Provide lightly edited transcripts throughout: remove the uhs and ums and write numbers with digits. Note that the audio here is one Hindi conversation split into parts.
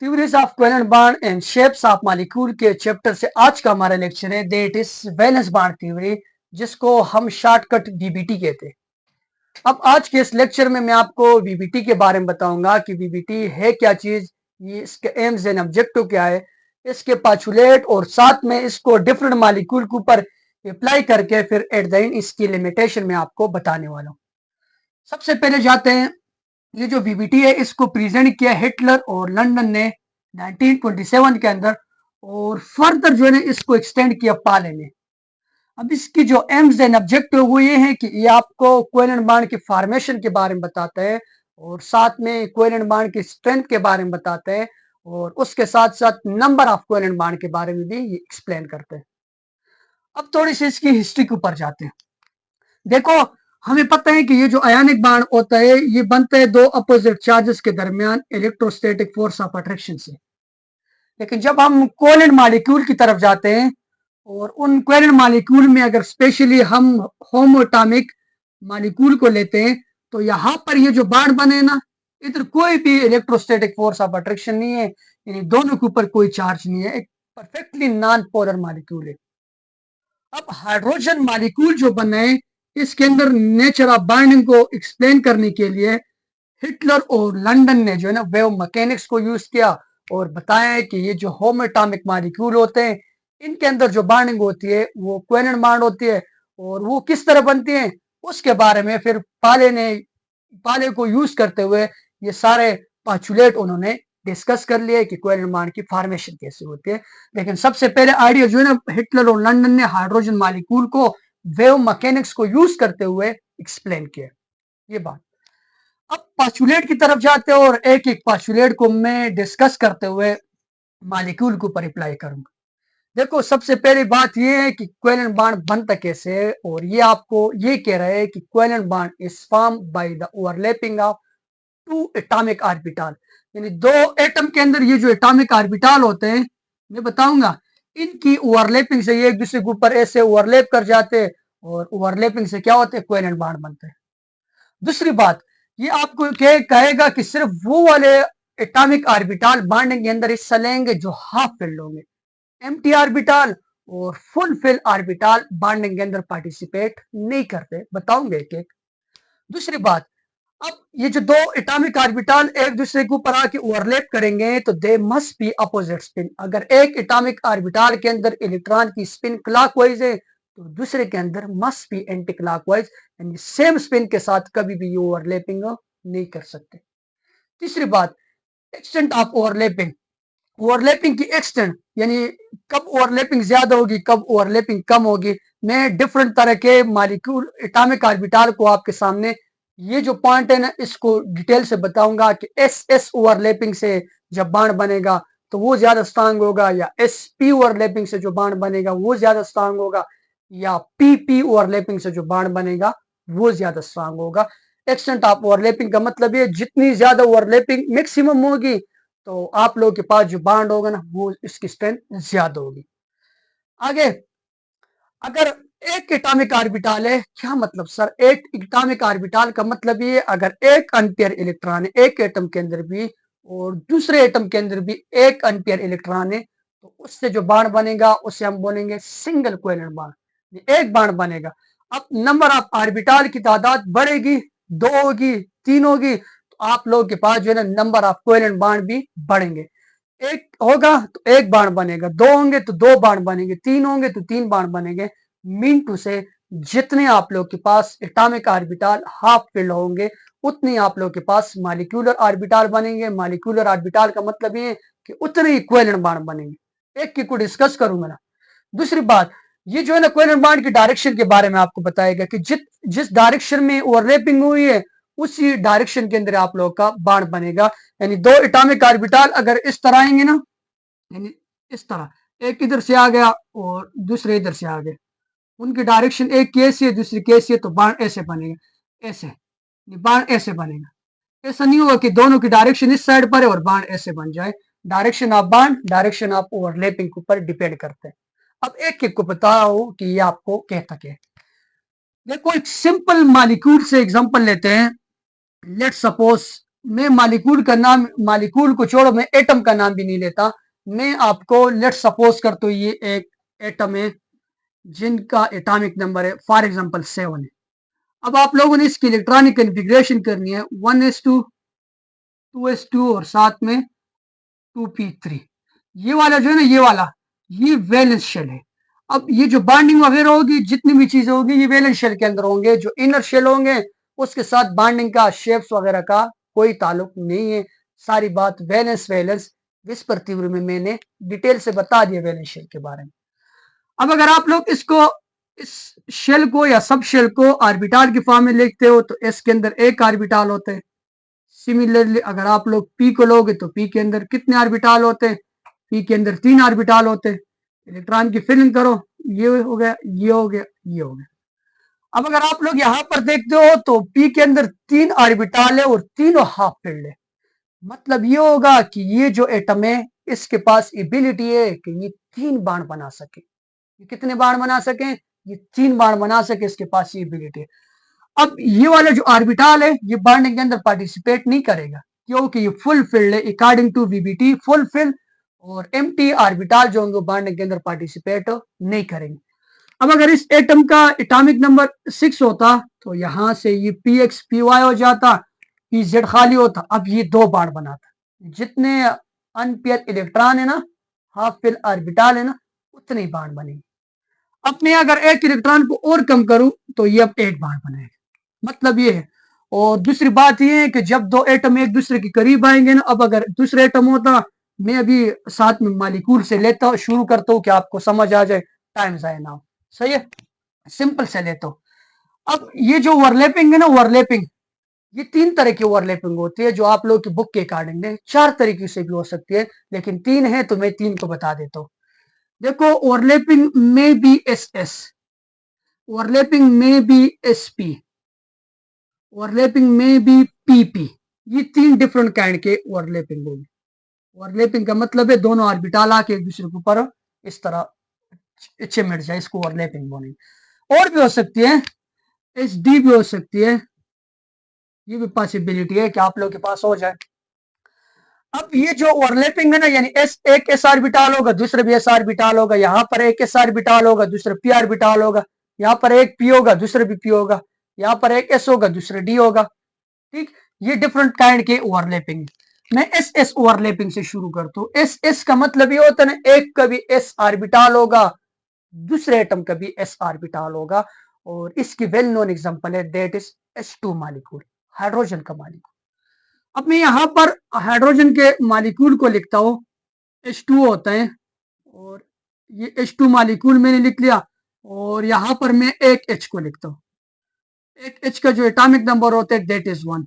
Theories of covalent bond and shapes of molecule के चैप्टर से आज का हमारा लेक्चर है that is valence bond theory, जिसको हम शॉर्टकट वीबीटी कहते हैं। अब आज के इस लेक्चर में मैं आपको वीबीटी के बारे में बताऊंगा कि वीबीटी है क्या चीज, ये इसके एम्स एंड ऑब्जेक्टिव क्या है, इसके पाचुलेट और साथ में इसको डिफरेंट मॉलिक्यूल के ऊपर अप्लाई करके फिर एट द एंड इसकी लिमिटेशन में आपको बताने वाला हूँ। सबसे पहले जाते हैं, ये जो वीबीटी है इसको प्रेजेंट किया हिटलर और लंदन ने 1927 के अंदर, और फर्दर जो है ना इसको एक्सटेंड किया पाले ने। अब इसकी जो एम्स एंड ऑब्जेक्टिव वो ये है कि ये आपको कोवेलेंट बॉन्ड की फॉर्मेशन के बारे में बताते हैं और साथ में कोवेलेंट बॉन्ड की स्ट्रेंथ के बारे में बताते हैं और उसके साथ साथ नंबर ऑफ कोवेलेंट बॉन्ड के बारे में भी ये एक्सप्लेन करते हैं। अब थोड़ी सी इसकी हिस्ट्री के ऊपर जाते हैं। देखो, हमें पता है कि ये जो आयनिक बॉन्ड होता है ये बनता है दो अपोजिट चार्जेस के दरमियान इलेक्ट्रोस्टैटिक फोर्स ऑफ अट्रैक्शन से। लेकिन जब हम कोवेलेंट मॉलिक्यूल की तरफ जाते हैं और उन कोवेलेंट मॉलिक्यूल में अगर स्पेशली हम होमोएटॉमिक मॉलिक्यूल को लेते हैं तो यहाँ पर ये जो बॉन्ड बने ना, इधर कोई भी इलेक्ट्रोस्टैटिक फोर्स ऑफ अट्रैक्शन नहीं है, यानी दोनों के ऊपर कोई चार्ज नहीं है, एक परफेक्टली नॉन पोलर मॉलिक्यूल है। अब हाइड्रोजन मॉलिक्यूल जो बने, इसके अंदर नेचर ऑफ बॉन्डिंग को एक्सप्लेन करने के लिए हिटलर और लंदन ने जो है ना वेव मैकेनिक्स को यूज किया और बताया है कि ये जो होमोएटॉमिक मॉलिक्यूल होते हैं इनके अंदर जो बॉन्डिंग होती है वो कोवेलेंट बॉन्ड होती है, और वो किस तरह बनती है उसके बारे में फिर पाले को यूज करते हुए ये सारे पाचुलेट उन्होंने डिस्कस कर लिया कि कोवेलेंट बॉन्ड की फॉर्मेशन कैसे होती है। लेकिन सबसे पहले आइडिया जो है ना हिटलर और लंदन ने हाइड्रोजन मॉलिक्यूल को वेव मैकेनिक्स को यूज करते हुए एक्सप्लेन किया, ये बात। अब पाचुलेट की तरफ जाते हैं और एक एक पाचुलेट को मैं डिस्कस करते हुए मॉलिक्यूल के ऊपर अप्लाई करूंगा। देखो, सबसे पहली बात ये है कि कोवेलेंट बॉन्ड बनता कैसे है, और ये आपको ये कह रहा है कि covalent bond is form by the overlapping of two atomic orbital, यानी दो एटम के अंदर ये जो एटॉमिक ऑर्बिटल होते हैं मैं बताऊंगा, इनकी ओवरलैपिंग से ये एक दूसरे के ऊपर ऐसे ओवरलैप कर जाते हैं और ओवरलैपिंग से क्या होते हैं, कोवेलेंट बॉन्ड बनते हैं। दूसरी बात, ये आपको कहेगा कि सिर्फ वो वाले एटॉमिक ऑर्बिटल बॉन्डिंग के अंदर हिस्सा लेंगे जो हाफ फिल्ड होंगे, एम्प्टी ऑर्बिटल और फुल फिल ऑर्बिटल बॉन्डिंग के अंदर पार्टिसिपेट नहीं करते, बताऊंगे एक एक। दूसरी बात, अब ये जो दो एटॉमिक ऑर्बिटल एक दूसरे के ऊपर आके ओवरलैप करेंगे तो they must be opposite spin. अगर एक एटॉमिक ऑर्बिटल के अंदर इलेक्ट्रॉन की स्पिन क्लॉकवाइज है तो दूसरे के अंदर मस्ट बी एंटी क्लॉकवाइज, यानी सेम स्पिन के साथ कभी भी ये ओवरलैपिंग नहीं कर सकते। तीसरी बात, एक्सटेंट ऑफ ओवरलैपिंग। ओवरलैपिंग की एक्सटेंट यानी कब ओवरलैपिंग ज्यादा होगी कब ओवरलैपिंग कम होगी, मैं डिफरेंट तरह के मॉलिक्यूल एटॉमिक ऑर्बिटल को आपके सामने ये जो पॉइंट है ना इसको डिटेल से बताऊंगा कि एस एस ओवरलैपिंग से जब बाण बनेगा तो वो ज्यादा स्ट्रांग होगा, या एस पी ओवरलैपिंग से जो बाण बनेगा वो ज्यादा स्ट्रांग होगा, या पी पी ओवरलैपिंग से जो बाण बनेगा वो ज्यादा स्ट्रांग होगा। एक्सटेंट ऑफ ओवरलैपिंग का मतलब ये जितनी ज्यादा ओवरलैपिंग मैक्सिमम होगी तो आप लोगों के पास जो बाड होगा ना वो इसकी स्ट्रेंथ ज्यादा होगी। आगे, अगर एक एटॉमिक ऑर्बिटल है, क्या मतलब सर एक एटॉमिक ऑर्बिटल का मतलब ये अगर एक एम्पियर इलेक्ट्रॉन है एक एटम के अंदर भी और दूसरे एटम के अंदर भी एक एम्पियर इलेक्ट्रॉन है तो उससे जो बाण बनेगा उसे हम बोलेंगे सिंगल कोवेलेंट बाण, एक बाण बनेगा। अब नंबर ऑफ ऑर्बिटल की तादाद बढ़ेगी, दो होगी, तीन होगी, तो आप लोगों के पास जो है ना नंबर ऑफ कोवेलेंट बाण भी बढ़ेंगे। एक होगा तो एक बाण बनेगा, दो होंगे तो दो बाण बनेंगे, तीन होंगे तो तीन बाण बनेंगे। मीन टू से जितने आप लोग के पास एटॉमिक ऑर्बिटल हाफ फिल्ड होंगे उतने आप लोग के पास मॉलिक्यूलर ऑर्बिटल बनेंगे। मॉलिक्यूलर ऑर्बिटल का मतलब ये कि उतने ही कोवेलेंट बाण बनेंगे। एक की को डिस्कस करूंगा ना। दूसरी बात, ये जो है ना कोवेलेंट बाण की डायरेक्शन के बारे में आपको बताएगा कि जिस डायरेक्शन में ओवरलैपिंग हुई है उसी डायरेक्शन के अंदर आप लोग का बाण बनेगा। यानी दो एटॉमिक ऑर्बिटल अगर इस तरह आएंगे ना, यानी इस तरह एक इधर से आ गया और दूसरे इधर से आ गए, उनकी डायरेक्शन एक की ऐसी है दूसरी की ऐसी है तो बाण ऐसे बनेगा, ऐसे बाण ऐसे बनेगा। ऐसा नहीं होगा कि दोनों की डायरेक्शन इस साइड पर है और बाण ऐसे बन जाए। डायरेक्शन ऑफ बाण डायरेक्शन ऑफ ओवरलैपिंग के ऊपर डिपेंड करते हैं। अब एक एक को बताओ कि ये आपको कहता क्या है। देखो, एक सिंपल मॉलिक्यूल से एग्जांपल लेते हैं। लेट्स सपोज मैं मालिक्यूल का नाम, मालिक्यूल को छोड़ो, मैं एटम का नाम भी नहीं लेता। मैं आपको लेट सपोज कर तो ये एक एटम है जिनका एटॉमिक नंबर है फॉर एग्जांपल 7 है। अब आप लोगों ने इसकी इलेक्ट्रॉनिक कन्फिग्रेशन करनी है 1s2, 2s2 और साथ में 2p3। ये वाला जो है ना, ये वाला, ये वैलेंस शेल है। अब ये जो बॉन्डिंग वगैरह होगी, जितनी भी चीजें होगी, ये वैलेंस शेल के अंदर होंगे। जो इनर शेल होंगे उसके साथ बॉन्डिंग का, शेप्स वगैरह का कोई ताल्लुक नहीं है। सारी बात वैलेंस वैलेंस विस्पर तीव्र में मैंने डिटेल से बता दिया वैलेंस शेल के बारे में। अब अगर आप लोग इसको, इस शेल को या सब शेल को ऑर्बिटल के फॉर्म में लिखते हो तो एस के अंदर एक ऑर्बिटल होते हैं। सिमिलरली अगर आप लोग पी को लोगे तो पी के अंदर कितने ऑर्बिटल होते हैं? पी के अंदर 3 ऑर्बिटल होते हैं। इलेक्ट्रॉन की फिलिंग करो, ये हो गया, ये हो गया, ये हो गया। अब अगर आप लोग यहां पर देखते हो तो पी के अंदर 3 ऑर्बिटल है और तीनों हाफ फील्ड है। मतलब ये होगा कि ये जो एटम है इसके पास एबिलिटी है कि ये 3 बाण बना सके। ये कितने बाण बना सके? ये 3 बाण बना सके, इसके पास ये एबिलिटी है। अब ये वाला जो ऑर्बिटल है ये बॉन्डिंग के अंदर पार्टिसिपेट नहीं करेगा क्योंकि ये फुल फिल्ड है according to VBT, full filled. और एम्प्टी ऑर्बिटल जो होंगे बॉन्डिंग के अंदर पार्टिसिपेट नहीं करेंगे। अब अगर इस एटम का एटॉमिक नंबर 6 होता तो यहां से ये पी एक्स पी वाई हो जाता, पी जेड खाली होता। अब ये 2 बाण बनाता। जितने अनपेयर इलेक्ट्रॉन है ना, हाफ फिल ऑर्बिटल है ना, उतने ही बाण बनेंगे। अब मैं अगर एक इलेक्ट्रॉन को और कम करूं तो ये अब 8 बाण बनेगा। मतलब ये है। और दूसरी बात ये है कि जब 2 एटम एक दूसरे के करीब आएंगे ना, अब अगर दूसरे एटम होता, मैं अभी साथ में मालिक्यूल से लेता हूं, शुरू करता हूं कि आपको समझ आ जाए, टाइम जाए ना हो। सही है, सिंपल से लेता हूं। अब ये जो ओवरलैपिंग है ना, ओवरलैपिंग, ये 3 तरह की ओवरलैपिंग होती है जो आप लोग की बुक के अकॉर्डिंग है। 4 तरीके से भी हो सकती है लेकिन 3 है तो मैं 3 को बता देता हूं। देखो, ओवरलैपिंग में बी एस एस, ओवरलैपिंग में बी एस पी, ओवरलैपिंग में भी पीपी। ये 3 डिफरेंट काइंड के ओवरलैपिंग होगी। ओवरलैपिंग का मतलब है दोनों ऑर्बिटल आके एक दूसरे के ऊपर इस तरह चिमट जाए, इसको ओवरलैपिंग बोलेंगे। और भी हो सकती है, एच डी भी हो सकती है। ये भी पॉसिबिलिटी है कि आप लोग के पास हो जाए। अब ये जो ओवरलैपिंग है ना, यानी एस, एक एस ऑर्बिटल होगा, दूसरे भी एस ऑर्बिटल होगा, यहाँ पर एक एस ऑर्बिटल होगा, दूसरे पी ऑर्बिटल होगा, यहाँ पर एक पी होगा, दूसरे भी पी होगा, यहाँ पर एक एस होगा, दूसरे डी होगा। ठीक, ये डिफरेंट काइंड के ओवरलैपिंग। मैं एस एस ओवरलैपिंग से शुरू करता हूँ। एस एस का मतलब ये होता है ना, एक का भी एस ऑर्बिटल होगा, दूसरे एटम का भी एस ऑर्बिटल होगा। और इसकी वेल नोन एग्जांपल है that is H2 molecule, hydrogen का मॉलिक्यूल। अब मैं यहाँ पर हाइड्रोजन के मॉलिक्यूल को लिखता हूँ, H2 होता है। और ये H2 मॉलिक्यूल मैंने लिख लिया। और यहाँ पर मैं एक H को लिखता हूँ। एक H का जो एटॉमिक नंबर होता है दैट इज 1।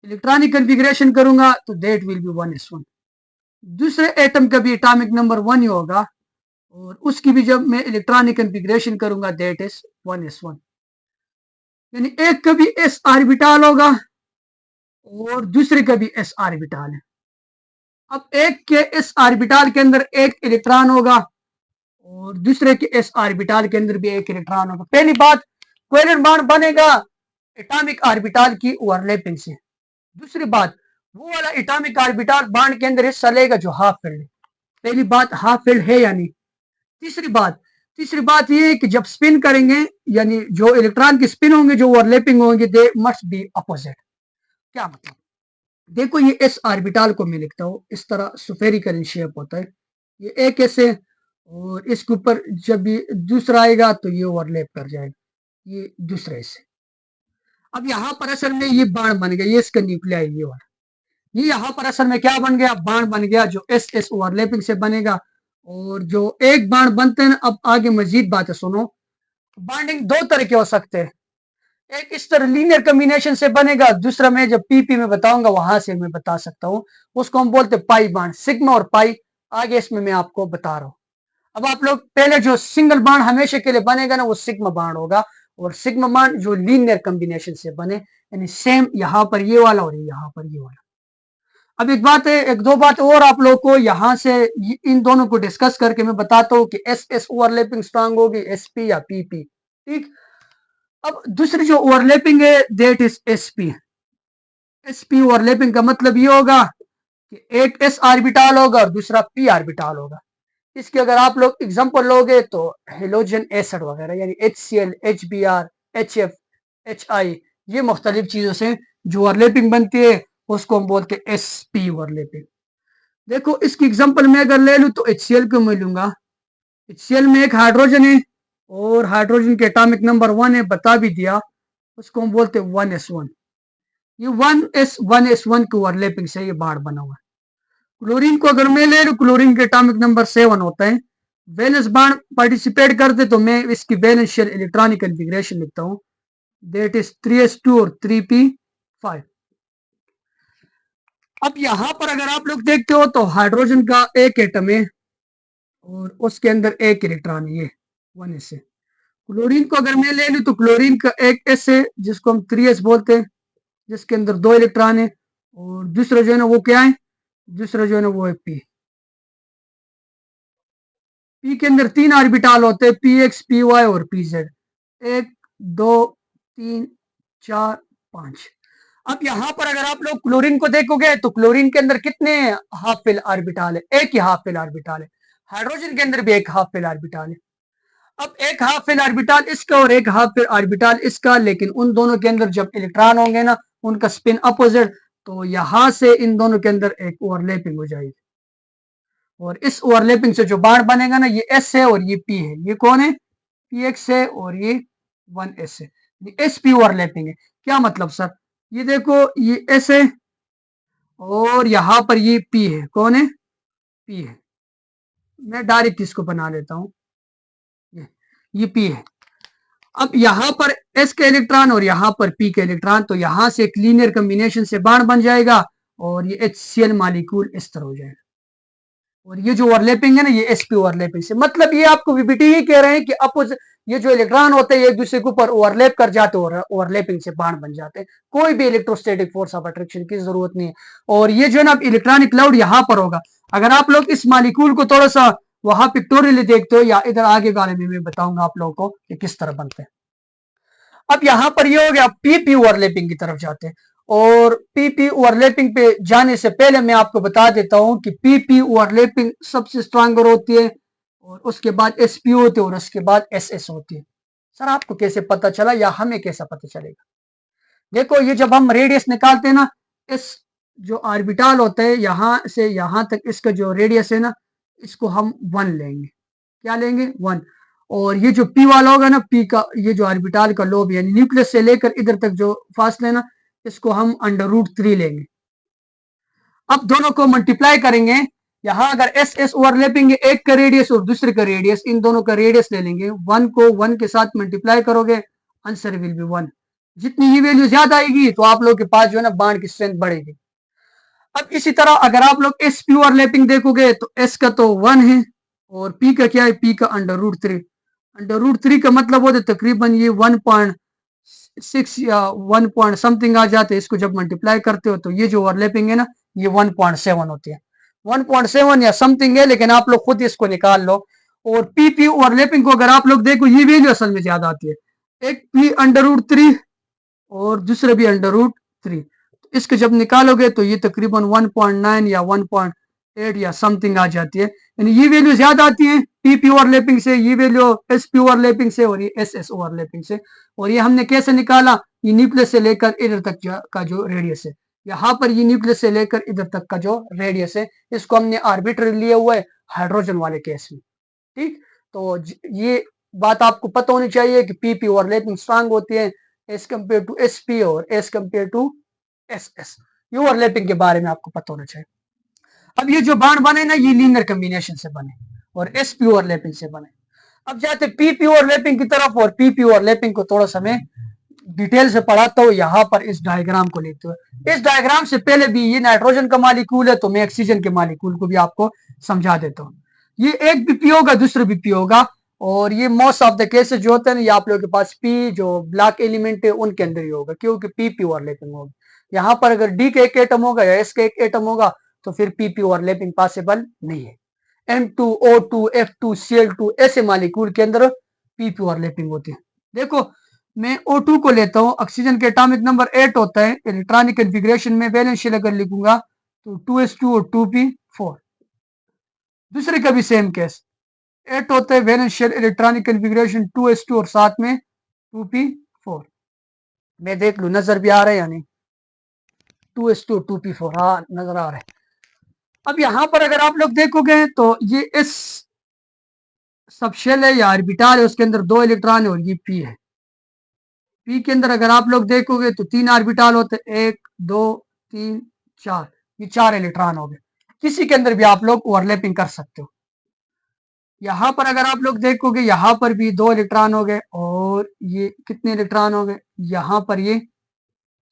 इलेक्ट्रॉनिक कन्फिग्रेशन करूंगा तो दैट विल बी 1s1। दूसरे एटम का भी एटॉमिक नंबर 1 ही होगा और उसकी भी जब मैं इलेक्ट्रॉनिक कन्फिग्रेशन करूंगा दैट इज 1s1। यानी एक का भी s ऑर्बिटल होगा और दूसरे का भी s ऑर्बिटल है। अब एक के s ऑर्बिटल के अंदर एक इलेक्ट्रॉन होगा और दूसरे के s ऑर्बिटल के अंदर भी एक इलेक्ट्रॉन होगा। पहली बात, कोवेलेंट बॉन्ड बनेगा एटॉमिक ऑर्बिटल की ओवरलैपिंग से। दूसरी बात, वो वाला एटॉमिक ऑर्बिटल बॉन्ड के अंदर हिस्सा लेगा जो हाफ फील्ड है। पहली बात, हाफ फील्ड है या नहीं। तीसरी बात ये है कि जब स्पिन करेंगे, यानी जो इलेक्ट्रॉन की स्पिन होंगे, जो ओवरलैपिंग होंगे, दे मस्ट बी अपोजिट। क्या मतलब? देखो, ये एस ऑर्बिटल को मैं लिखता हूं इस तरह, स्फेरिकल इन शेप होता है। ये एक ऐसे, और इसके ऊपर जब ये दूसरा आएगा तो ये ओवरलैप कर जाएगा ये दूसरे से। अब यहाँ पर असल में ये बाण बन गया, ये इसका न्यूक्लियाई ये वाला। ये यहाँ पर असल में क्या बन गया? बाण बन गया जो एस एस ओवरलैपिंग से बनेगा। और जो एक बाण बनते हैं, अब आगे मजीद बातें सुनो। बॉन्डिंग 2 तरह के हो सकते हैं। एक इस तरह लीनियर कॉम्बिनेशन से बनेगा, दूसरा मैं जब पीपी में बताऊंगा वहां से मैं बता सकता हूं। उसको हम बोलते हैं पाई बाण, सिग्मा और पाई। आगे इसमें मैं आपको बता रहा हूं। अब आप लोग पहले, जो सिंगल बाण हमेशा के लिए बनेगा ना, वो सिग्मा बाण होगा। और सिग्मा बाण जो लीनियर कॉम्बिनेशन से बने, यानी सेम यहां पर ये वाला और यहाँ पर ये वाला। अब एक बात है, एक दो बात और आप लोग को यहां से इन दोनों को डिस्कस करके मैं बताता हूं कि एस एस ओवरलैपिंग स्ट्रांग होगी, एसपी या पीपी। ठीक। अब दूसरी जो ओवरलैपिंग है that is SP. sp overlapping का मतलब ये होगा कि एक s ऑर्बिटल होगा और दूसरा p ऑर्बिटल होगा। इसके अगर आप लोग एग्जांपल लोगे तो हेलोजन एसिड वगैरह यानी HCl, HBr, HF, HI, ये मुख्तलिफ चीजों से जो ओवरलैपिंग बनती है उसको हम बोलते हैं sp ओवरलैपिंग। देखो इसकी एग्जांपल मैं अगर ले लूं तो HCl को मैं लूंगा। HCl में एक हाइड्रोजन है और हाइड्रोजन के एटॉमिक नंबर 1 है, बता भी दिया, उसको हम बोलते हैं 1s1। ये 1s1 की ओवरलैपिंग से ये बाढ़ बना हुआ है। क्लोरीन को अगर मैं ले लूं, क्लोरीन के एटॉमिक नंबर 7 होता है। वैलेंस बांड पार्टिसिपेट करते तो मैं इसकी वैलेंस शेल इलेक्ट्रॉनिक कॉन्फ़िगरेशन लिखता हूं, दैट इज 3s2 और 3p5। अब यहां पर अगर आप लोग देखते हो तो हाइड्रोजन का एक एटम है और उसके अंदर एक इलेक्ट्रॉन है, ये 1s है। क्लोरीन को अगर मैं ले लूं तो क्लोरीन का एक एस है जिसको हम 3s बोलते हैं, जिसके अंदर 2 इलेक्ट्रॉन है। और दूसरा जो है ना वो क्या है, दूसरा जो है ना वो है पी। पी के अंदर 3 ऑर्बिटल होते हैं, पी एक्स, पी वाई और पी जेड। 1, 2, 3, 4, 5। अब यहां पर अगर आप लोग क्लोरीन को देखोगे तो क्लोरीन के अंदर कितने हाफ फिल ऑर्बिटल है, एक ही हाफ फिल ऑर्बिटल है। हाइड्रोजन के अंदर भी एक हाफ फिल ऑर्बिटल है। अब एक हाफ फिल ऑर्बिटल इसका और एक हाफ फिल ऑर्बिटल इसका, लेकिन उन दोनों के अंदर जब इलेक्ट्रॉन होंगे ना उनका स्पिन अपोजिट, तो यहां से इन दोनों के अंदर एक ओवरलैपिंग हो जाएगी। और इस ओवरलैपिंग से जो बाढ़ बनेगा ना, ये एस है और ये पी है। ये कौन है, पी एक्स है और ये 1s है। ये एस पी ओवरलैपिंग है। क्या मतलब सर, ये देखो ये एस है और यहां पर ये पी है। कौन है, पी है। मैं डायरेक्ट इसको बना लेता हूं, ये पी है। अब यहां पर एस के इलेक्ट्रॉन और यहां पर पी के इलेक्ट्रॉन, तो यहां से एक लीनियर कॉम्बिनेशन से बाण बन जाएगा और ये HCl मॉलिक्यूल इस तरह हो जाएगा। और ये जो ओवरलैपिंग है ना, ये sp ओवरलैपिंग से मतलब ये आपको वीबीटी ही कह रहे हैं कि अपोज ये जो इलेक्ट्रॉन होते हैं एक दूसरे के ऊपर ओवरलैप कर जाते हैं और ओवरलैपिंग से बाण बन जाते हैं। कोई भी इलेक्ट्रोस्टैटिक फोर्स ऑफ अट्रैक्शन की जरूरत नहीं है। और ये जो है ना इलेक्ट्रॉनिक क्लाउड यहां पर होगा। अगर आप लोग इस मॉलिक्यूल को थोड़ा सा वहां पिक्टोरियली देखते हो या इधर आगे वाले में मैं बताऊंगा आप लोगों को कि किस तरह बनते हैं। अब यहां पर ये हो गया, पीपी ओवरलैपिंग की तरफ जाते हैं। और पीपी ओवरलैपिंग पे जाने से पहले मैं आपको बता देता हूं कि पीपी ओवरलैपिंग सबसे स्ट्रांगर होती है और उसके बाद एसपी होती है और उसके बाद एसएस होती है। सर आपको कैसे पता चला या हमें कैसा पता चलेगा? देखो ये जब हम रेडियस निकालते हैं ना, इस जो ऑर्बिटल होता है यहां से यहां तक इसका जो रेडियस है ना, इसको हम 1 लेंगे। क्या लेंगे, 1। और ये जो पी वाला होगा ना, पी का ये जो ऑर्बिटल का लोब यानी न्यूक्लियस से लेकर इधर तक जो फासला है ना, इसको हम √3 लेंगे। अब दोनों को मल्टीप्लाई करेंगे। यहां अगर एस एस ओवरलैपिंग है, एक का रेडियस और दूसरे का रेडियस, इन दोनों का रेडियस ले लेंगे। 1 को 1 के साथ मल्टीप्लाई करोगे, आंसर विल बी 1। जितनी ये वैल्यू ज्यादा आएगी तो आप लोग के पास जो है ना बाण की स्ट्रेंथ बढ़ेगी। अब इसी तरह अगर आप लोग एस पी ओवरलैपिंग देखोगे तो एस का तो 1 है और पी का क्या है, पी का √3। √3 का मतलब होता है तकरीबन ये 1.6 या 1 पॉइंट समथिंग आ जाते हैं। इसको जब मल्टीप्लाई करते हो तो ये जो ओवरलैपिंग है ना, ये 1.7 होती है। 1.7 या समथिंग है, लेकिन आप लोग खुद इसको निकाल लो। और पी ओवरलैपिंग को अगर आप लोग देखो, ये वैल्यू असल में ज्यादा आती है। एक पी √3 और दूसरा भी √3। इसके जब निकालोगे तो ये तकरीबन 1.9 या 1.8 या समथिंग आ जाती है। यानी ये वैल्यू ज्यादा आती है पीपी ओवरलैपिंग से, ये वैल्यू एसपी ओवरलैपिंग से और ये एसएस ओवरलैपिंग से। और ये हमने कैसे निकाला, ये न्यूक्लियस से लेकर इधर तक का जो रेडियस है, यहाँ पर ये न्यूक्लियस से लेकर इधर तक का जो रेडियस है, इसको हमने आर्बिट्री लिया हुआ है हाइड्रोजन वाले केस में। ठीक, तो ये बात आपको पता होनी चाहिए कि पीपी ओवरलैपिंग स्ट्रांग होती है एज कम्पेयर टू एसपी और एज कम्पेयर टू एसएस। ये ओवरलैपिंग के बारे में आपको पता होना चाहिए। अब ये जो बाण बने ना, ये लीनियर कॉम्बिनेशन से बने और एसपी ओवरलैपिंग से बने। अब जाते पीपी ओवरलैपिंग की तरफ, और पीपी ओवरलैपिंग को थोड़ा सा मैं डिटेल से पढ़ाता हूँ यहाँ पर इस डायग्राम को लेते हुए। इस डायग्राम से पहले भी ये नाइट्रोजन का मॉलिक्यूल है तो मैं ऑक्सीजन के मॉलिक्यूल को भी आपको समझा देता हूँ। ये एक भी पी होगा, दूसरा भी पी होगा। और ये मोस्ट ऑफ द केसेस जो होते हैं ना, ये आप लोगों के पास पी जो ब्लैक एलिमेंट है उनके अंदर ही होगा, क्योंकि पीपी ओवरलैपिंग होगी। यहाँ पर अगर डी का एक एटम होगा या एस का एक एटम होगा तो फिर पीपी ओवरलैपिंग पॉसिबल नहीं है। M2O2 F2 Cl2 ऐसे मॉलिक्यूल के अंदर पीपी ओवरलैपिंग होती है। देखो मैं O2 को लेता हूँ, ऑक्सीजन के एटॉमिक नंबर 8 होता है, इलेक्ट्रॉनिक कन्फिग्रेशन में वैलेंस शेल अगर लिखूंगा तो 2s2 और 2p4। दूसरे का भी सेम केस 8 होता है, valence shell electronic configuration 2s2 और साथ में 2p4। मैं देख लू नजर भी आ रहा है या नहीं, 2s2 2p4, हाँ नजर आ रहा है। अब यहां पर अगर आप लोग देखोगे तो ये इस सब शेल है या ऑर्बिटल है, उसके अंदर 2 इलेक्ट्रॉन है और ये p है। p के अंदर अगर आप लोग देखोगे तो 3 ऑर्बिटल होते हैं, 1 2 3 4, ये 4 इलेक्ट्रॉन हो गए। किसी के अंदर भी आप लोग ओवरलैपिंग कर सकते हो। यहां पर अगर आप लोग देखोगे यहां पर भी 2 इलेक्ट्रॉन हो गए और ये कितने इलेक्ट्रॉन हो गए, यहां पर ये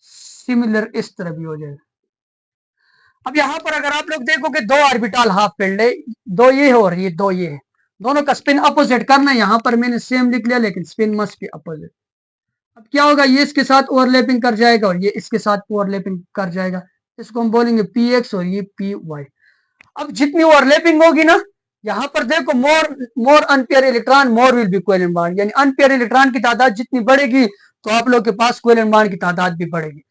सिमिलर इस तरह भी हो जाएगा। अब यहां पर अगर आप लोग देखोगे 2 ऑर्बिटल हाफ फील्ड है, 2 ये है और ये 2 ये है, दोनों का स्पिन अपोजिट करना है। यहां पर मैंने सेम लिख लिया लेकिन स्पिन मस्ट बी अपोजिट। अब क्या होगा, ये इसके साथ ओवरलैपिंग कर जाएगा और ये इसके साथ ओवरलैपिंग कर जाएगा, इसको हम बोलेंगे पी एक्स और ये पी वाई। अब जितनी ओवरलैपिंग होगी ना, यहां पर देखो more unpaired electron more will be covalent bond, यानी अनपेयर इलेक्ट्रॉन की तादाद जितनी बढ़ेगी तो आप लोग के पास कोवेलेंट बॉन्ड की तादाद भी बढ़ेगी।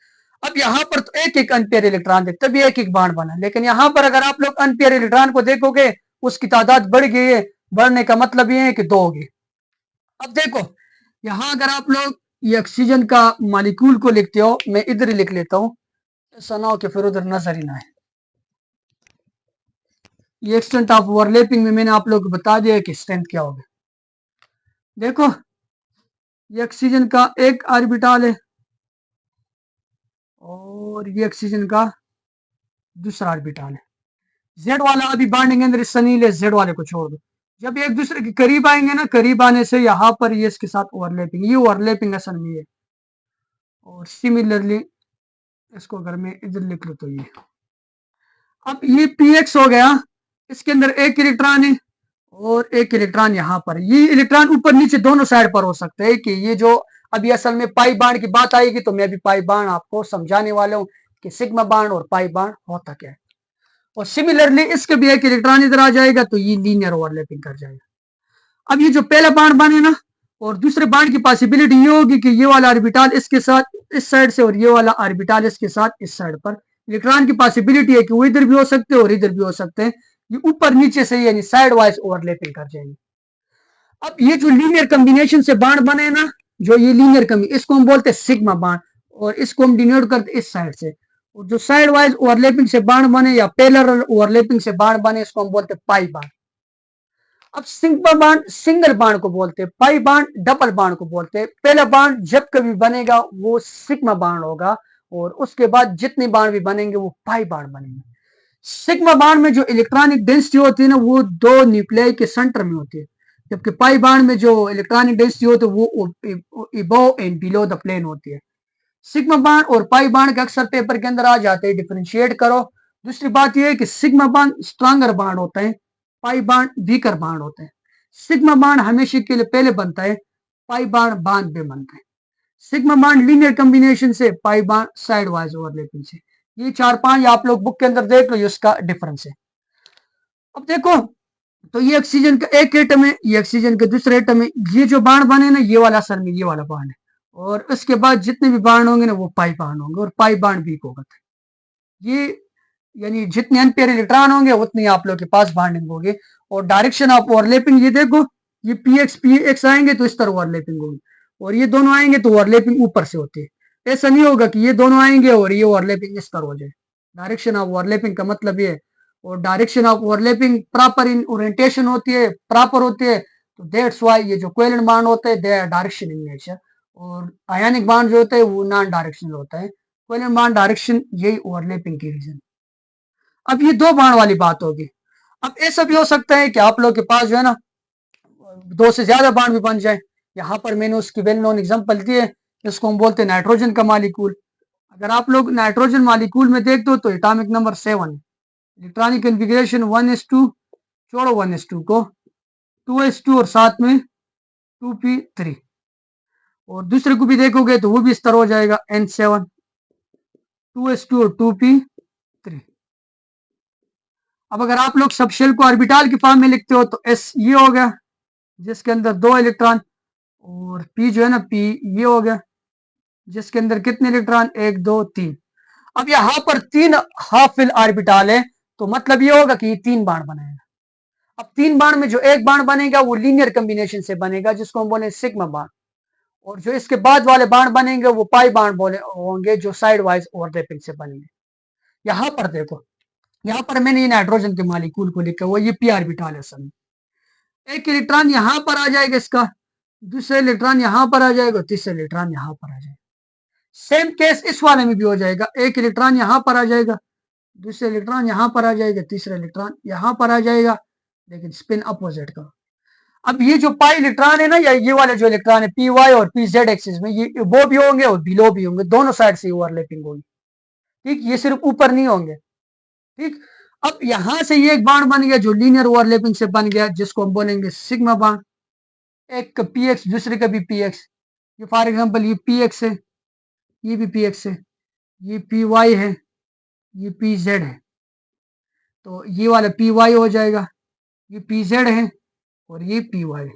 अब यहां पर तो एक एक अनपेयर इलेक्ट्रॉन थे तभी एक एक बॉन्ड बना, लेकिन यहां पर अगर आप लोग अनपेयर इलेक्ट्रॉन को देखोगे उसकी तादाद बढ़ गई है, बढ़ने का मतलब ये है कि 2 होगी। अब देखो यहां अगर आप लोग ये ऑक्सीजन का मॉलिक्यूल को लिखते हो, मैं इधर ही लिख लेता हूं, ऐसा ना हो कि फिर उधर नजर ही ना आए। ये एक्सटेंट ऑफ ओवरलैपिंग में मैंने आप लोग को बता दिया कि स्ट्रेंथ क्या होगा। देखो ये ऑक्सीजन का एक ऑर्बिटल है और ये ऑक्सीजन का दूसरा ऑर्बिटल है। जेड वाला अभी बॉन्डिंग के अंदर हिस्सा नहीं ले, जेड वाले को छोड़ दो। जब एक दूसरे के करीब आएंगे ना, करीब आने से यहाँ पर ये इसके साथ ओवरलैपिंग, ये ओवरलैपिंग असल में है। और सिमिलरली इसको अगर मैं इधर लिख लूं तो ये, अब ये px हो गया, इसके अंदर एक इलेक्ट्रॉन है और एक इलेक्ट्रॉन यहाँ पर, ये इलेक्ट्रॉन ऊपर नीचे दोनों साइड पर हो सकते हैं। कि ये जो अभी असल में पाई बाण की बात आएगी तो मैं अभी पाई बाण आपको समझाने वाला हूँ कि सिग्मा बाण और पाई बाण होता क्या है। और सिमिलरली इसके भी एक इलेक्ट्रॉन इधर आ जाएगा तो ये लीनियर ओवरलैपिंग कर जाएगा। अब ये जो पहला बाण बने ना और दूसरे बाण की पॉसिबिलिटी ये होगी कि ये वाला ऑर्बिटल इसके साथ इस साइड से और ये वाला ऑर्बिटल इसके साथ इस साइड पर, इलेक्ट्रॉन की पॉसिबिलिटी है कि वो इधर भी हो सकते हैं और इधर भी हो सकते हैं, ये ऊपर नीचे से यानी साइड वाइज ओवरलैपिंग कर जाएंगे। अब ये जो लीनियर कॉम्बिनेशन से बाण बने ना, जो ये लीनियर कमी, इसको हम बोलते हैं सिग्मा बाण और इसको हम डिनोट करते इस साइड से। और जो साइड वाइज ओवरलैपिंग से बाण बने या पैरेलल ओवरलैपिंग से बाण बने इसको हम बोलते हैं पाई बाण। अब सिग्मा बाण सिंगल बाण को बोलते हैं, पाई बाण डबल बाण को बोलते हैं। पहला बाण जब कभी बनेगा वो सिग्मा बाण होगा और उसके बाद जितने बाण भी बनेंगे वो पाई बाण बनेंगे। सिग्मा बाण में जो इलेक्ट्रॉनिक डेंसिटी होती है ना वो 2 न्यूक्लियाई के सेंटर में होती है, जबकि पाई बाण में जो इलेक्ट्रॉनिक डेंसिटी होती है वो above and below the plane होती है। सिग्मा बाण और पाई बाण के अक्सर पेपर के अंदर आ जाते हैं, डिफरेंशिएट करो। दूसरी बात यह है कि सिग्मा बाण स्ट्रांगर बाण होते हैं, पाई बाण वीकर बाण होते हैं। सिग्मा बाण हमेशा के लिए पहले बनता है, पाई बाण बाद में बनता है। सिग्मा बाण लीनियर कॉम्बिनेशन से, पाई बाण साइड वाइज ओवरलैपिंग से। ये 4-5 आप लोग बुक के अंदर देख लो, इसका डिफरेंस है। अब देखो तो ये ऑक्सीजन का एक एटम है, ये ऑक्सीजन का दूसरा एटम है, ये जो बाण बने ना ये वाला असल में ये वाला बाण है और उसके बाद जितने भी बाण होंगे ना वो पाई बाण होंगे और पाई बाण वीक होगा। ये यानी जितने अनपेयर इलेक्ट्रॉन होंगे उतनी आप लोग के पास बॉन्डिंग होगी। और डायरेक्शन ऑफ ओवरलैपिंग ये देखो, ये पी एक्स आएंगे तो इस तरह ओवरलैपिंग होगी और ये दोनों आएंगे तो ओवरलैपिंग ऊपर से होती है। ऐसा नहीं होगा कि ये दोनों आएंगे और ये ओवरलैपिंग इस तरह हो जाए। डायरेक्शन ऑफ ओवरलैपिंग का मतलब ये है। और direction of overlapping proper in orientation होती है, प्रॉपर होती है, तो दैट्स व्हाई ये जो कोवेलेंट बॉन्ड होते हैं they are direction in nature और आयनिक बॉन्ड जो होते हैं वो नॉन डायरेक्शनल होता है। कोवेलेंट बॉन्ड डायरेक्शन यही ओवरलैपिंग की रीजन। अब ये 2 बाण वाली बात होगी। अब ऐसा भी हो सकता है कि आप लोग के पास जो है ना 2 से ज्यादा बाण भी बन जाए। यहाँ पर मैंने उसकी वेल नोन एग्जांपल दी है, इसको हम बोलते हैं नाइट्रोजन का मॉलिक्यूल। अगर आप लोग नाइट्रोजन मॉलिक्यूल में देख दो तो एटॉमिक नंबर 7 है, इलेक्ट्रॉनिक कन्फिग्रेशन 1s2, छोड़ो 1s2 को, 2s2 और साथ में 2p3। और दूसरे को भी देखोगे तो वो भी इस तरह हो जाएगा n7, 2s2 और 2p3। अब अगर आप लोग सब शेल को ऑर्बिटल की फॉर्म में लिखते हो तो एस ये हो गया जिसके अंदर 2 इलेक्ट्रॉन और पी जो है ना, पी ये हो गया, जिसके अंदर कितने इलेक्ट्रॉन, 1 2 3। अब यहाँ पर 3 हाफ फिल ऑर्बिटल है, तो मतलब ये होगा कि ये 3 बाण बनाएगा। अब 3 बाण में जो एक बाण बनेगा वो लीनियर कॉम्बिनेशन से बनेगा, जिसको हम बोले सिग्मा बाण। और जो इसके बाद वाले बाण बनेंगे वो पाई बाण बोले होंगे, जो साइड वाइज ओवरलैपिंग से बनेंगे। यहाँ पर देखो, यहाँ पर मैंने ये नाइट्रोजन के मॉलिक्यूल को लिखा हुआ, ये पी ऑर्बिटल है सब। एक इलेक्ट्रॉन यहाँ पर आ जाएगा इसका, दूसरा इलेक्ट्रॉन यहाँ पर आ जाएगा, तीसरा इलेक्ट्रॉन यहाँ पर आ जाएगा। सेम केस इस वाले में भी हो जाएगा, एक इलेक्ट्रॉन यहाँ पर आ जाएगा, दूसरा इलेक्ट्रॉन यहाँ पर आ जाएगा, तीसरा इलेक्ट्रॉन यहाँ पर आ जाएगा, लेकिन स्पिन अपोजिट का। अब ये जो पाई इलेक्ट्रॉन है ना, या ये वाले जो इलेक्ट्रॉन है पी वाई और पी जेड एक्सिस में, ये वो भी होंगे और बिलो भी होंगे, दोनों साइड से ओवरलैपिंग होगी। ठीक, ये सिर्फ ऊपर नहीं होंगे। ठीक, अब यहां से ये एक बाण बन गया जो लीनियर ओवरलैपिंग से बन गया, जिसको हम बोलेंगे सिग्मा बाण। एक का पी एक्स, दूसरे का भी पी एक्स। ये फॉर एग्जाम्पल ये पी एक्स है, ये भी पी एक्स है, ये पी वाई है, ये पी जेड है, तो ये वाला पी वाई हो जाएगा, ये पी जेड है और ये पी वाई।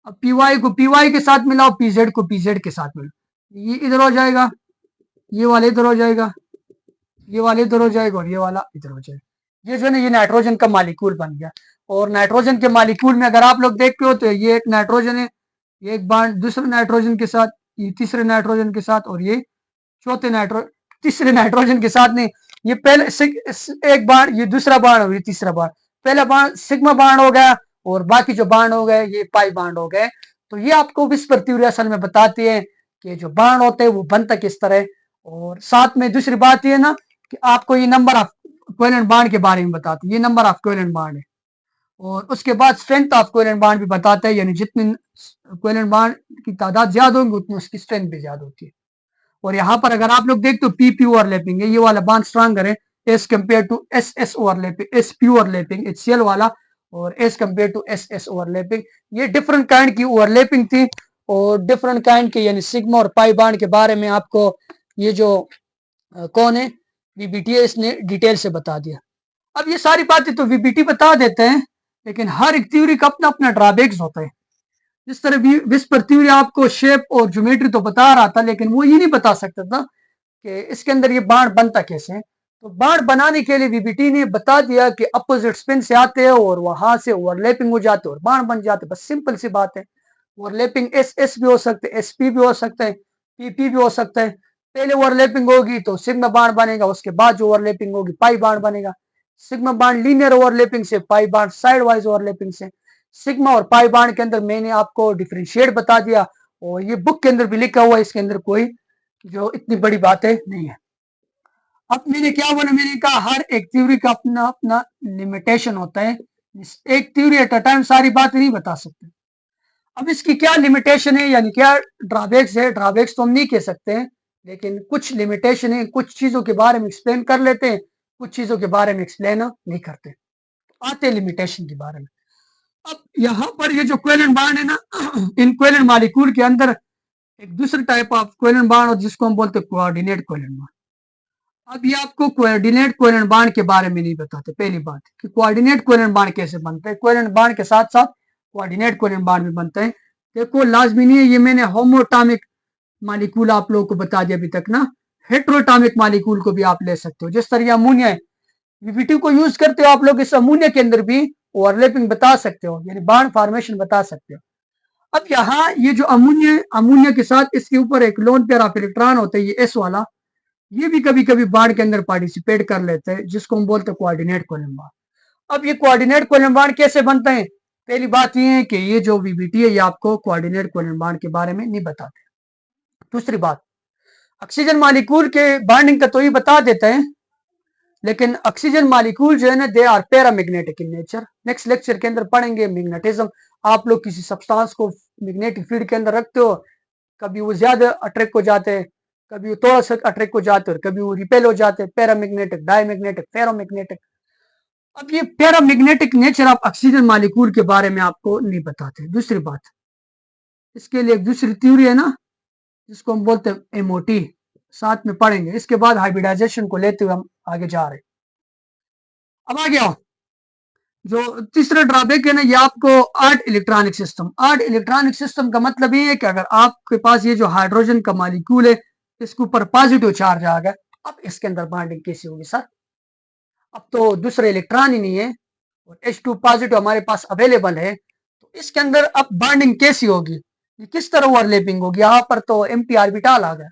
अब पी वाई को पी वाई के साथ मिलाओ, पी जेड को पी जेड के साथ मिलाओ, ये इधर हो जाएगा, ये वाला इधर हो जाएगा, ये वाला इधर हो जाएगा और ये वाला इधर हो जाएगा। ये जो है ना, ये नाइट्रोजन का मालिक्यूल बन गया। और नाइट्रोजन के मालिक्यूल में अगर आप लोग देखते हो तो ये एक नाइट्रोजन है, ये एक बाण दूसरे नाइट्रोजन के साथ, ये तीसरे नाइट्रोजन के साथ, और ये चौथे तीसरे नाइट्रोजन के साथ नहीं, ये पहले एक बाण, ये दूसरा बाण और ये तीसरा बाण। पहला बाण सिग्मा बाण हो गया और बाकी जो बाण हो गए ये पाई बाण हो गए। तो ये आपको विस्पर थ्योरी असल में बताती है कि जो बाण होते हैं वो बनता किस तरह। और साथ में दूसरी बात ये ना कि आपको ये नंबर ऑफ कोवेलेंट बाण के बारे में बताती है, ये नंबर ऑफ कोवेलेंट बाण है। और उसके बाद स्ट्रेंथ ऑफ कोवेलेंट बाण भी बताता है, यानी जितने कोवेलेंट बाण की तादाद ज्यादा होंगी उतनी उसकी स्ट्रेंथ भी ज्यादा होती है। और यहाँ पर अगर आप लोग देखते हो पी पी ओवरलैपिंग है, ये वाला बांड स्ट्रांगर है as compare to s s overlapping, s p overlapping HCl वाला, और as compare to s s overlapping. ये डिफरेंट काइंड की ओवरलैपिंग थी और डिफरेंट काइंड के यानी सिग्मा और पाई बांड के बारे में आपको ये जो कौन है वीबीटी है इसने डिटेल से बता दिया। अब ये सारी बातें तो वीबीटी बता देते हैं, लेकिन हर एक थ्योरी का अपना अपना ड्रॉबैक्स होता है। जिस तरह विस्पर थ्योरी आपको शेप और ज्योमेट्री तो बता रहा था, लेकिन वो ये नहीं बता सकता था कि इसके अंदर ये बाण बनता कैसे है। तो बाण बनाने के लिए वीबीटी ने बता दिया कि अपोजिट स्पिन से आते हैं और वहां से ओवरलैपिंग हो जाते हैं और बाण बन जाते हैं। बस सिंपल सी बात है। ओवरलैपिंग एस एस भी हो सकते हैं, एसपी भी हो सकता है, पीपी भी हो सकता है। पहले ओवरलैपिंग होगी तो सिग्मा बाण बनेगा, उसके बाद जो ओवरलैपिंग होगी पाई बाण बनेगा। सिग्मा बाण लीनियर ओवरलैपिंग से, पाई बाण साइड वाइज ओवरलैपिंग से। सिग्मा और पाई बाण के अंदर मैंने आपको डिफरेंशिएट बता दिया और ये बुक के अंदर भी लिखा हुआ है, इसके अंदर कोई जो इतनी बड़ी बातें नहीं है। अब मैंने क्या बोला, मैंने कहा हर एक थ्योरी का अपना अपना लिमिटेशन होता है। एक थ्योरी एट अ टाइम सारी बात नहीं बता सकते। अब इसकी क्या लिमिटेशन है, यानी क्या ड्रॉबैक्स है, ड्रॉबैक्स तो हम नहीं कह सकते हैं, लेकिन कुछ लिमिटेशन है। कुछ चीजों के बारे में एक्सप्लेन कर लेते हैं, कुछ चीजों के बारे में एक्सप्लेन नहीं करते। आते लिमिटेशन के बारे में। अब यहाँ पर ये जो कोवेलेंट बॉन्ड है ना, इन कोवेलेंट मॉलिक्यूल के अंदर एक दूसरे टाइप ऑफ कोवेलेंट बॉन्ड और जिसको हम बोलते हैं कोऑर्डिनेट कोवेलेंट बॉन्ड। अब ये आपको कोऑर्डिनेट कोवेलेंट बॉन्ड के बारे में नहीं बताते। पहली बात कि कोऑर्डिनेट कोवेलेंट बॉन्ड कैसे बनता है, कोवेलेंट बॉन्ड के साथ साथ कोऑर्डिनेट कोवेलेंट बॉन्ड भी बनता है। देखो लाजमी नहीं है, ये मैंने होमोटॉमिक मॉलिक्यूल आप लोगों को बता दिया अभी तक ना। हेट्रोटॉमिक मॉलिक्यूल को भी आप ले सकते हो, जिस तरह अमोनिया है, वीबीटी को यूज करते हो आप लोग, इस अमोनिया के अंदर भी ओवरलैपिंग बता सकते हो, यानी बॉन्ड फॉर्मेशन बता सकते हो। अब यहाँ ये जो अमोनिया के साथ इसके ऊपर एक लोन पेयर ऑफ इलेक्ट्रॉन होता है, ये एस वाला, ये भी कभी कभी बॉन्ड के अंदर पार्टिसिपेट कर लेते हैं, जिसको हम बोलते हैं कोऑर्डिनेट कोवेलेंट बॉन्ड। अब ये कोऑर्डिनेट कोवेलेंट बॉन्ड कैसे बनते हैं? पहली बात ये है कि ये जो वीबीटी है ये आपको कोऑर्डिनेट कोवेलेंट बॉन्ड के बारे में नहीं बताते। दूसरी बात, ऑक्सीजन मॉलिक्यूल के बॉन्डिंग का तो ये बता देते हैं, लेकिन ऑक्सीजन मॉलिक्यूल जो है ना they are paramagnetic in nature. Next lecture के अंदर पढ़ेंगे मैग्नेटिज्म। आप लोग किसी सब्सटेंस को मैग्नेटिक फील्ड के अंदर रखते हो, कभी वो ज्यादा अट्रैक्ट हो जाते हैं, कभी वो थोड़ा सा अट्रैक्ट हो जाते हैं, और कभी वो रिपेल हो जाते हैं। Paramagnetic, diamagnetic, ferromagnetic. अब ये paramagnetic nature of oxygen molecule के बारे में आपको नहीं बताते। दूसरी बात, इसके लिए एक दूसरी थ्योरी है ना जिसको हम बोलते हैं एमओटी, साथ में पढ़ेंगे। इसके बाद हाइब्रिडाइजेशन को लेते हुए हम आगे जा रहे हैं। अब आ गया जो तीसरा ड्रॉबैक है ना, ये आपको art electronic system. Art electronic system का मतलब ये है कि अगर आपके पास ये जो हाइड्रोजन का मॉलिक्यूल है, इसके ऊपर पॉजिटिव चार्ज आ गया, अब इसके अंदर बॉन्डिंग कैसी होगी सर? अब तो दूसरे इलेक्ट्रॉन ही नहीं है और H2 पॉजिटिव हमारे पास अवेलेबल है, तो इसके अंदर अब बॉन्डिंग कैसी होगी? ये किस तरह ओवरलैपिंग होगी? यहाँ पर तो एम्प्टी ऑर्बिटल आ गया।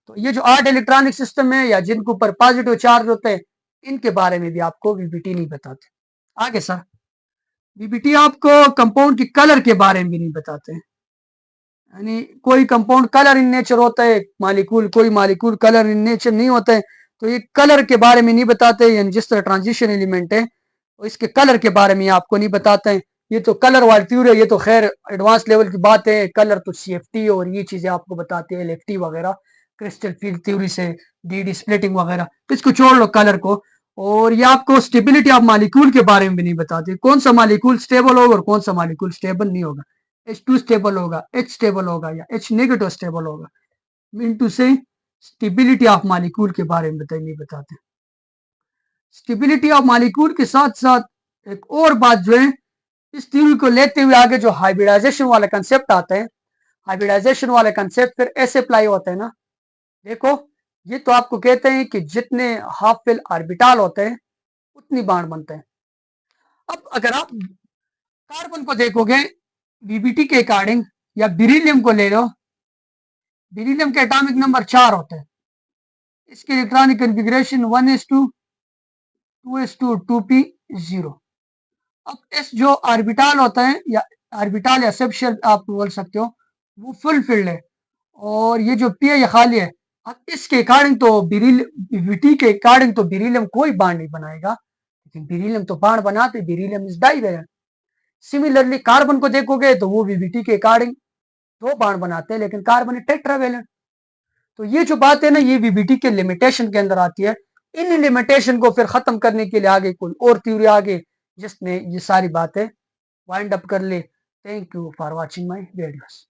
तो ये जो आर्ट इलेक्ट्रॉनिक सिस्टम है या जिनके ऊपर पॉजिटिव चार्ज होते हैं, इनके बारे में भी आपको वीबीटी नहीं बताते। आगे सर, वीबीटी आपको कंपाउंड के कलर के बारे में भी नहीं बताते। यानी कोई कंपाउंड कलर इन नेचर होता है, मालिक्यूल कोई मालिक्यूल कलर इन नेचर नहीं होता है, तो ये कलर के बारे में नहीं बताते। यानी जिस तरह ट्रांजिशन एलिमेंट है, तो इसके कलर के बारे में आपको नहीं बताते हैं। ये तो कलर वाली थ्योरी है, ये तो खैर एडवांस लेवल की बात है। कलर तो सीएफटी और ये चीजें आपको बताते हैं, एलएफटी वगैरह, क्रिस्टल फील्ड थ्योरी से डीडी स्प्लिटिंग वगैरह, तो इसको छोड़ लो कलर को। और ये आपको स्टेबिलिटी ऑफ मालिक्यूल के बारे में भी नहीं बताते, कौन सा मालिक्यूल स्टेबल होगा और कौन सा मालिक्यूल स्टेबल नहीं होगा। H2 स्टेबल होगा, H स्टेबल होगा या H नेगेटिव स्टेबल होगा। मीन टू से स्टेबिलिटी ऑफ मालिक्यूल के बारे में नहीं बताते। स्टेबिलिटी ऑफ मालिक्यूल के साथ साथ एक और बात जो है, इस थ्योरी को लेते हुए आगे जो हाइब्रिडाइजेशन वाला कंसेप्ट आता है, हाइब्रिडाइजेशन वाला कंसेप्ट फिर ऐसे अप्लाई होता है ना। देखो, ये तो आपको कहते हैं कि जितने हाफ फिल ऑर्बिटल होते हैं उतनी बॉन्ड बनते हैं। अब अगर आप कार्बन को देखोगे बीबीटी के अकॉर्डिंग, या बेरिलियम को ले लो, बेरिलियम के एटॉमिक नंबर 4 होते हैं, इसके electronic configuration 1s2 2s2 2p0। अब एस जो ऑर्बिटल होता है या ऑर्बिटल या सबशेल आप बोल सकते हो, वो फुल फिल्ड है, और ये जो पी है ये खाली है। अब इसके अकॉर्डिंग तो बीबीटी के अकॉर्डिंग तो बेरिलियम कोई बांड नहीं बनाएगा, लेकिन बेरिलियम तो बांड बनाते, beryllium is divalent. Similarly carbon को देखोगे तो वो बीबीटी के अकॉर्डिंग दो बांड बनाते हैं, लेकिन कार्बन टेट्रावेलेंट। तो ये जो बात है ना, ये वीबीटी के लिमिटेशन के अंदर आती है। इन लिमिटेशन को फिर खत्म करने के लिए आगे कोई और थ्योरी आगे जिसने ये सारी बातें वाइंड अप कर ले। Thank you for watching my videos.